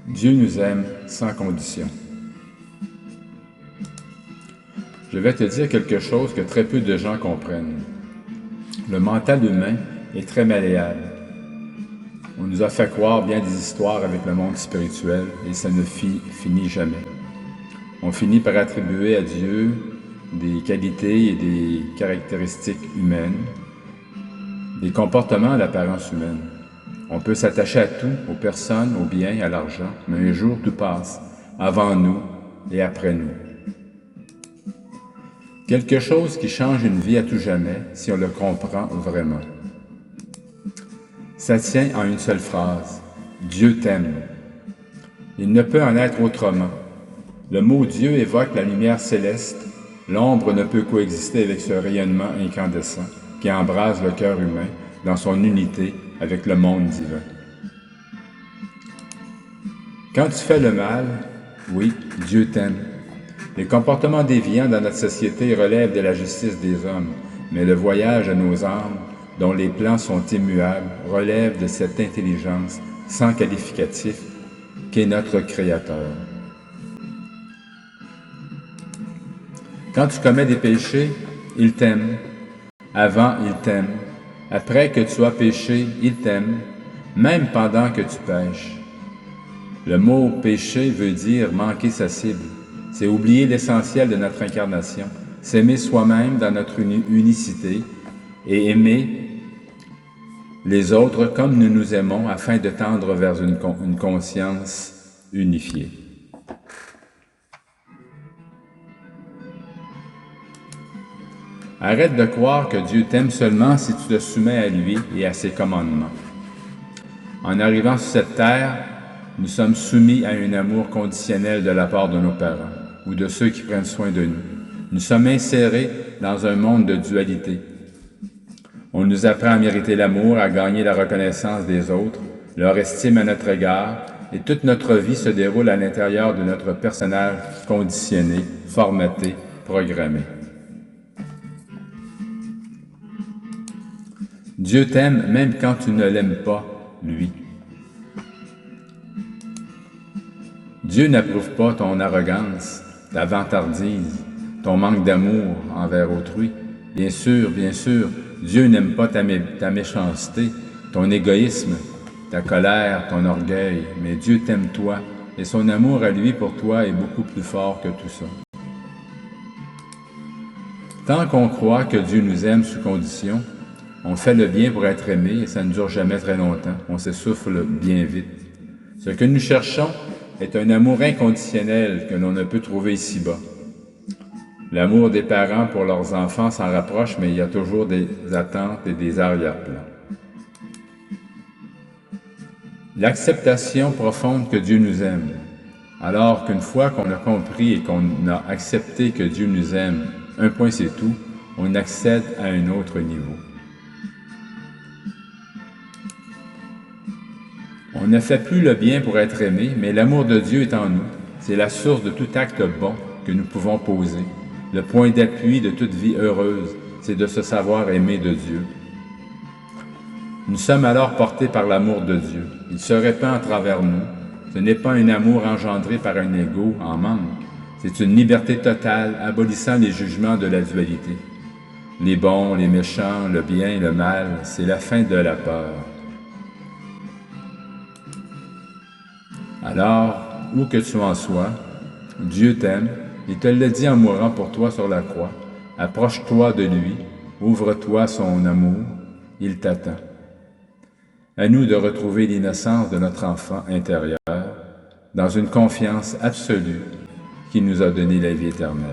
Dieu nous aime sans condition. Je vais te dire quelque chose que très peu de gens comprennent. Le mental humain est très malléable. On nous a fait croire bien des histoires avec le monde spirituel et ça ne finit jamais. On finit par attribuer à Dieu des qualités et des caractéristiques humaines, des comportements à l'apparence humaine. On peut s'attacher à tout, aux personnes, aux biens, à l'argent, mais un jour tout passe, avant nous et après nous. Quelque chose qui change une vie à tout jamais, si on le comprend vraiment. Ça tient en une seule phrase. Dieu t'aime. Il ne peut en être autrement. Le mot Dieu évoque la lumière céleste. L'ombre ne peut coexister avec ce rayonnement incandescent qui embrase le cœur humain dans son unité avec le monde divin. Quand tu fais le mal, oui, Dieu t'aime. Les comportements déviants dans notre société relèvent de la justice des hommes, mais le voyage à nos âmes, dont les plans sont immuables, relève de cette intelligence sans qualificatif qu'est notre Créateur. Quand tu commets des péchés, il t'aime. Avant, il t'aime. Après que tu as péché, il t'aime, même pendant que tu pêches. Le mot « péché » veut dire manquer sa cible. C'est oublier l'essentiel de notre incarnation, s'aimer soi-même dans notre unicité et aimer les autres comme nous nous aimons afin de tendre vers une conscience unifiée. Arrête de croire que Dieu t'aime seulement si tu te soumets à lui et à ses commandements. En arrivant sur cette terre, nous sommes soumis à un amour conditionnel de la part de nos parents ou de ceux qui prennent soin de nous. Nous sommes insérés dans un monde de dualité. On nous apprend à mériter l'amour, à gagner la reconnaissance des autres, leur estime à notre égard, et toute notre vie se déroule à l'intérieur de notre personnage conditionné, formaté, programmé. Dieu t'aime même quand tu ne l'aimes pas, lui. Dieu n'approuve pas ton arrogance, ta vantardise, ton manque d'amour envers autrui. Bien sûr, Dieu n'aime pas ta méchanceté, ton égoïsme, ta colère, ton orgueil, mais Dieu t'aime toi, et son amour à lui pour toi est beaucoup plus fort que tout ça. Tant qu'on croit que Dieu nous aime sous condition, on fait le bien pour être aimé et ça ne dure jamais très longtemps, on s'essouffle bien vite. Ce que nous cherchons est un amour inconditionnel que l'on ne peut trouver ici-bas. L'amour des parents pour leurs enfants s'en rapproche, mais il y a toujours des attentes et des arrière-plans. L'acceptation profonde que Dieu nous aime, alors qu'une fois qu'on a compris et qu'on a accepté que Dieu nous aime, un point c'est tout, on accède à un autre niveau. On ne fait plus le bien pour être aimé, mais l'amour de Dieu est en nous. C'est la source de tout acte bon que nous pouvons poser. Le point d'appui de toute vie heureuse, c'est de se savoir aimer de Dieu. Nous sommes alors portés par l'amour de Dieu. Il se répand à travers nous. Ce n'est pas un amour engendré par un ego en manque. C'est une liberté totale, abolissant les jugements de la dualité. Les bons, les méchants, le bien, le mal, c'est la fin de la peur. Alors, où que tu en sois, Dieu t'aime, il te l'a dit en mourant pour toi sur la croix. Approche-toi de lui, ouvre-toi son amour, il t'attend. À nous de retrouver l'innocence de notre enfant intérieur dans une confiance absolue qui nous a donné la vie éternelle.